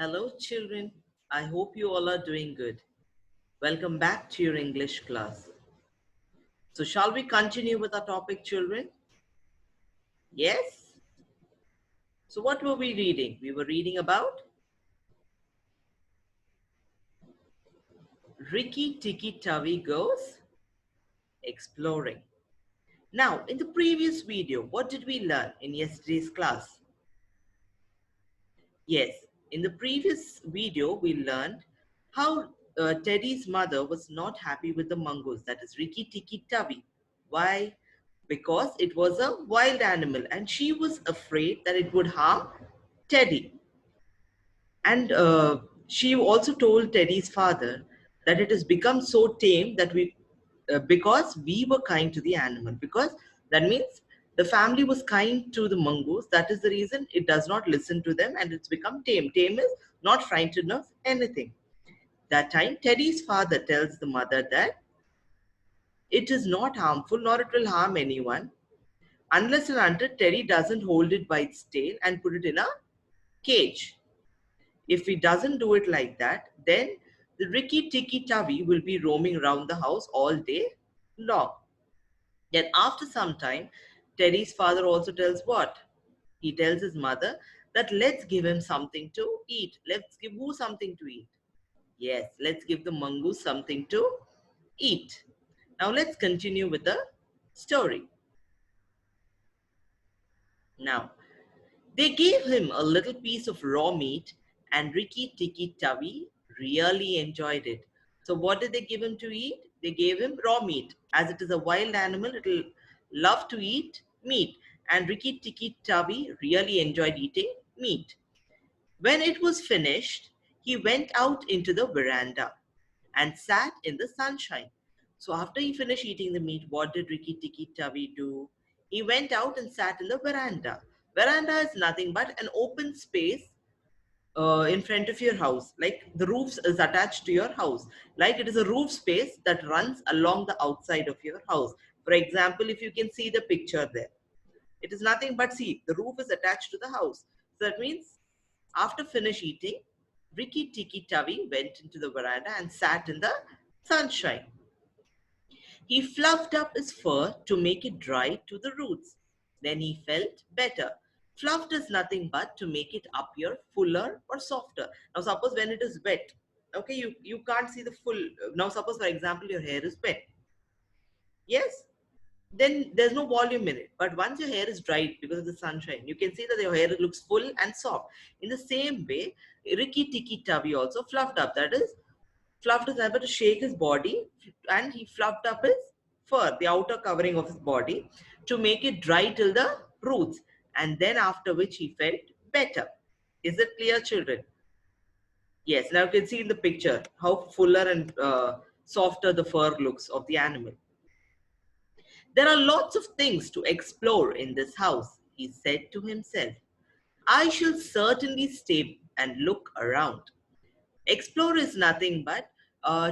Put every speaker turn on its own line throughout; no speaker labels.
Hello, children. I hope you all are doing good. Welcome back to your English class. So, shall we continue with our topic, children? Yes? So, what were we reading? We were reading about Rikki Tikki Tavi Goes Exploring. Now, in the previous video, what did we learn in yesterday's class? Yes, in the previous video, we learned how Teddy's mother was not happy with the mongoose, that is Rikki Tikki Tavi. Why? Because it was a wild animal and she was afraid that it would harm Teddy. And she also told Teddy's father that it has become so tame that because we were kind to the animal, because that means the family was kind to the mongoose. That is the reason it does not listen to them and it's become tame. Tame is not frightened of anything. That time, Teddy's father tells the mother that it is not harmful nor it will harm anyone unless and until Teddy doesn't hold it by its tail and put it in a cage. If he doesn't do it like that, then the Rikki Tikki Tavi will be roaming around the house all day long. Then after some time, Teddy's father also tells what? He tells his mother that let's give him something to eat. Let's give who something to eat? Yes, let's give the mongoose something to eat. Now let's continue with the story. Now, they gave him a little piece of raw meat, and Rikki Tikki Tavi really enjoyed it. So, what did they give him to eat? They gave him raw meat. As it is a wild animal, it will love to eat meat. And Rikki Tikki Tavi really enjoyed eating meat. When it was finished, he went out into the veranda and sat in the sunshine. So, after he finished eating the meat, what did Rikki Tikki Tavi do? He went out and sat in the veranda. Veranda is nothing but an open space in front of your house. Like the roof is attached to your house. Like it is a roof space that runs along the outside of your house. For example, if you can see the picture there, it is nothing but see, the roof is attached to the house. So that means after finish eating, Rikki Tikki Tavi went into the veranda and sat in the sunshine. He fluffed up his fur to make it dry to the roots. Then he felt better. Fluffed is nothing but to make it appear fuller or softer. Now, suppose when it is wet, okay, you can't see the full. Now, suppose for example, your hair is wet. Yes, then there's no volume in it. But once your hair is dried because of the sunshine, you can see that your hair looks full and soft. In the same way, Rikki Tikki Tavi also fluffed up. That is, fluffed his able to shake his body and he fluffed up his fur, the outer covering of his body, to make it dry till the roots. And then after which he felt better. Is it clear, children? Yes, now you can see in the picture how fuller and softer the fur looks of the animal. There are lots of things to explore in this house, he said to himself. I shall certainly stay and look around. Explore is nothing but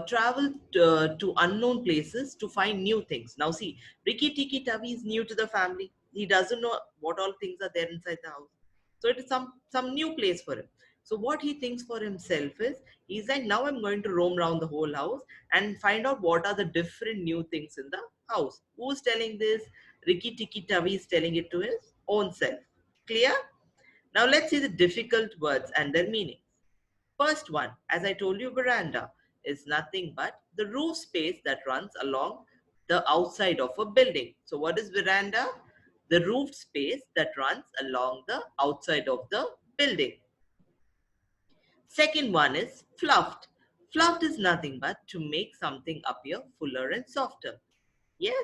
travel to unknown places to find new things. Now see, Rikki Tikki Tavi is new to the family. He doesn't know what all things are there inside the house. So it is some new place for him. So what he thinks for himself is, he's like, now I'm going to roam around the whole house and find out what are the different new things in the house. Who's telling this? Rikki Tikki Tavi is telling it to his own self. Clear? Now let's see the difficult words and their meaning. First one, as I told you, veranda is nothing but the roof space that runs along the outside of a building. So what is veranda? The roof space that runs along the outside of the building. Second one is fluffed. Fluffed is nothing but to make something appear fuller and softer. Yes.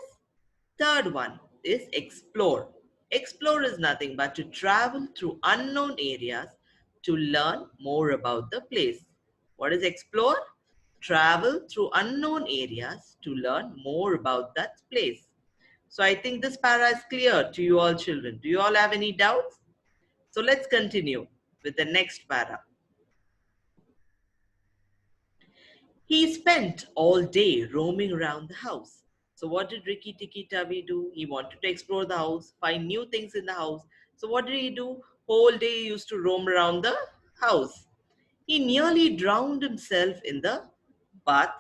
Third one is explore. Explore is nothing but to travel through unknown areas to learn more about the place. What is explore? Travel through unknown areas to learn more about that place. So I think this para is clear to you all children. Do you all have any doubts? So let's continue with the next para. He spent all day roaming around the house. So what did Rikki Tikki Tavi do? He wanted to explore the house, find new things in the house. So what did he do? Whole day he used to roam around the house. He nearly drowned himself in the bath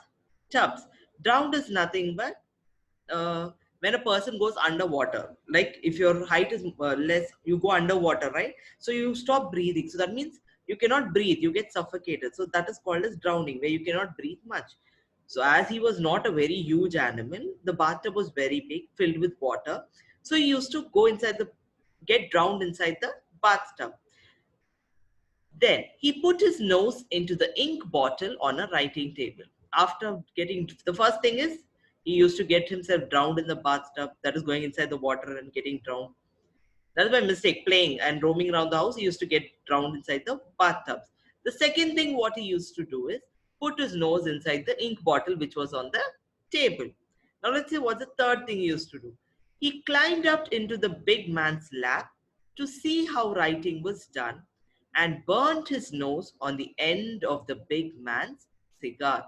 tubs. Drowned is nothing but when a person goes underwater. Like if your height is less, you go underwater, right? So you stop breathing. So that means you cannot breathe, you get suffocated. So that is called as drowning, where you cannot breathe much. So as he was not a very huge animal, the bathtub was very big, filled with water. So he used to go inside the, get drowned inside the bathtub. Then he put his nose into the ink bottle on a writing table. After getting, the first thing is he used to get himself drowned in the bathtub, that is going inside the water and getting drowned. That's my mistake, playing and roaming around the house. He used to get drowned inside the bathtubs. The second thing what he used to do is put his nose inside the ink bottle which was on the table. Now let's see what's the third thing he used to do. He climbed up into the big man's lap to see how writing was done and burnt his nose on the end of the big man's cigar.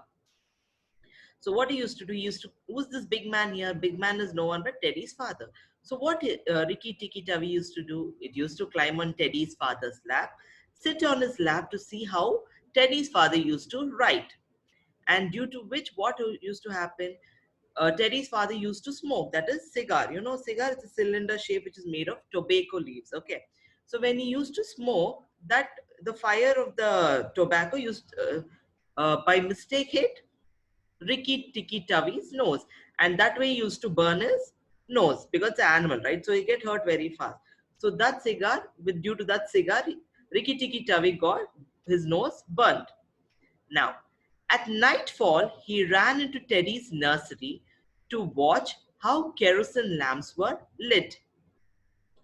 So what he used to do, he used to, who's this big man here? Big man is no one but Teddy's father. So what Rikki Tikki Tavi used to do, it used to climb on Teddy's father's lap, sit on his lap to see how Teddy's father used to write. And due to which, what used to happen, Teddy's father used to smoke, that is cigar. You know, cigar is a cylinder shape which is made of tobacco leaves. Okay. So when he used to smoke, that the fire of the tobacco used by mistake hit Rikki Tikki Tavi's nose. And that way he used to burn his nose because it's an animal, right? So he get hurt very fast. So that cigar, with due to that cigar, Rikki Tikki Tavi got his nose burnt. Now, at nightfall, he ran into Teddy's nursery to watch how kerosene lamps were lit.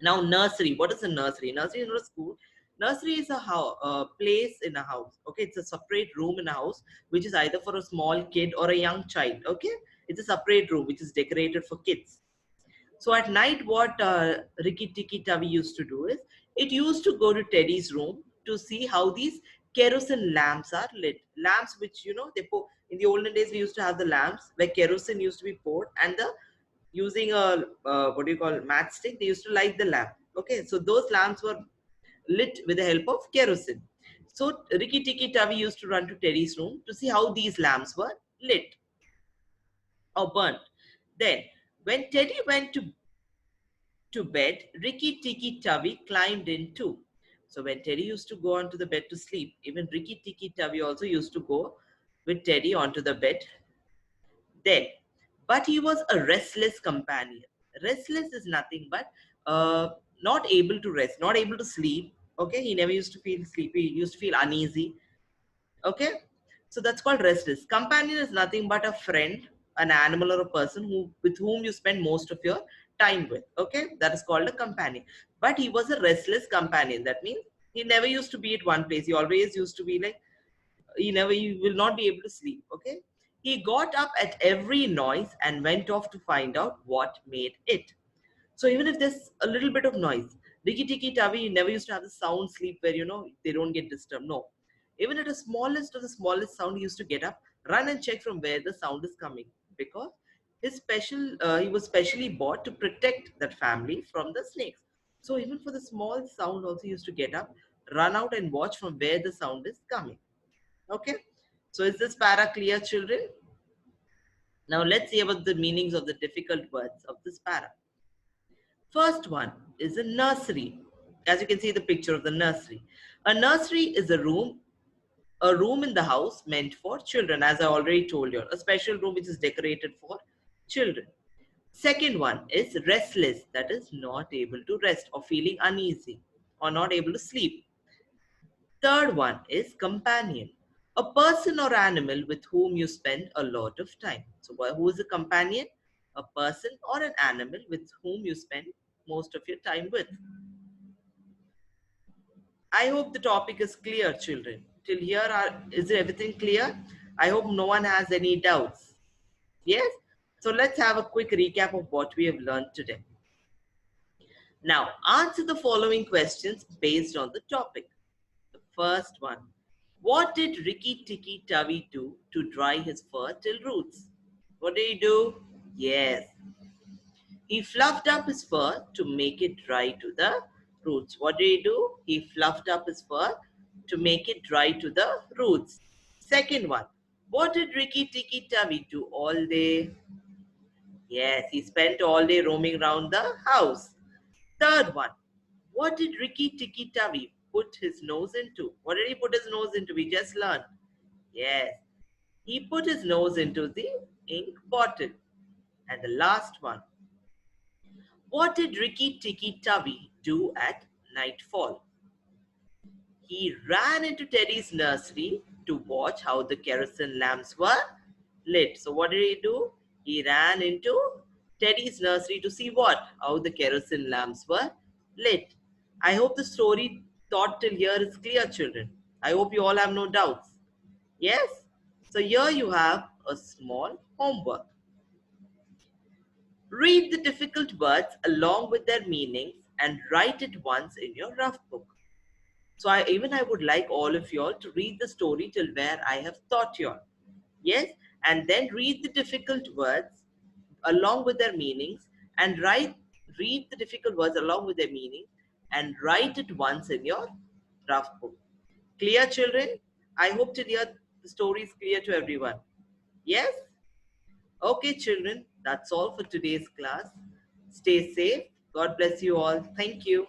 Now, nursery. What is a nursery? Nursery is not a school. Nursery is a place in a house. Okay, it's a separate room in a house, which is either for a small kid or a young child. Okay, it's a separate room which is decorated for kids. So at night, what Rikki Tikki Tavi used to do is, it used to go to Teddy's room to see how these kerosene lamps are lit. Lamps which, you know, they pour, in the olden days we used to have the lamps where kerosene used to be poured, and the using a what do you call, matchstick, they used to light the lamp. Okay, so those lamps were lit with the help of kerosene. So Rikki Tikki Tavi used to run to Teddy's room to see how these lamps were lit or burnt. Then when Teddy went to bed, Rikki Tikki Tavi climbed in too. So when Teddy used to go onto the bed to sleep, even Rikki Tikki Tavi also used to go with Teddy onto the bed then. But he was a restless companion. Restless is nothing but not able to rest, not able to sleep. Okay, he never used to feel sleepy, he used to feel uneasy. Okay, so that's called restless. Companion is nothing but a friend, an animal, or a person who with whom you spend most of your time with. Okay, that is called a companion. But he was a restless companion. That means he never used to be at one place. He always used to be like, you will not be able to sleep. Okay, he got up at every noise and went off to find out what made it. So even if there's a little bit of noise, Rikki Tikki Tavi never used to have the sound sleep where, they don't get disturbed. No. Even at the smallest of the smallest sound, he used to get up, run and check from where the sound is coming, because he was specially bought to protect that family from the snakes. So even for the small sound, also he used to get up, run out and watch from where the sound is coming. Okay. So is this para clear, children? Now let's see about the meanings of the difficult words of this para. First one is a nursery. As you can see the picture of the nursery. A nursery is a room in the house meant for children, as I already told you, a special room which is decorated for children. Second one is restless, that is not able to rest or feeling uneasy or not able to sleep. Third one is companion, a person or animal with whom you spend a lot of time. So who is a companion? A person or an animal with whom you spend most of your time with. I hope the topic is clear, children. Till here, is everything clear? I hope no one has any doubts. Yes? So let's have a quick recap of what we have learned today. Now, answer the following questions based on the topic. The first one. What did Rikki Tikki Tavi do to dry his fertile roots? What did he do? Yes. He fluffed up his fur to make it dry to the roots. What did he do? He fluffed up his fur to make it dry to the roots. Second one, what did Rikki Tikki Tavi do all day? Yes, he spent all day roaming around the house. Third one, what did Rikki Tikki Tavi put his nose into? What did he put his nose into? We just learned. Yes, he put his nose into the ink bottle. And the last one, what did Rikki Tikki Tavi do at nightfall? He ran into Teddy's nursery to watch how the kerosene lamps were lit. So what did he do? He ran into Teddy's nursery to see what? How the kerosene lamps were lit. I hope the story taught till here is clear, children. I hope you all have no doubts. Yes? So here you have a small homework. Read the difficult words along with their meanings and write it once in your rough book. So I would like all of y'all to read the story till where I have taught y'all. Yes, and then read the difficult words along with their meanings and read the difficult words along with their meaning and write it once in your rough book. Clear, children? I hope till here the story is clear to everyone. Yes? Okay, children, that's all for today's class. Stay safe. God bless you all. Thank you.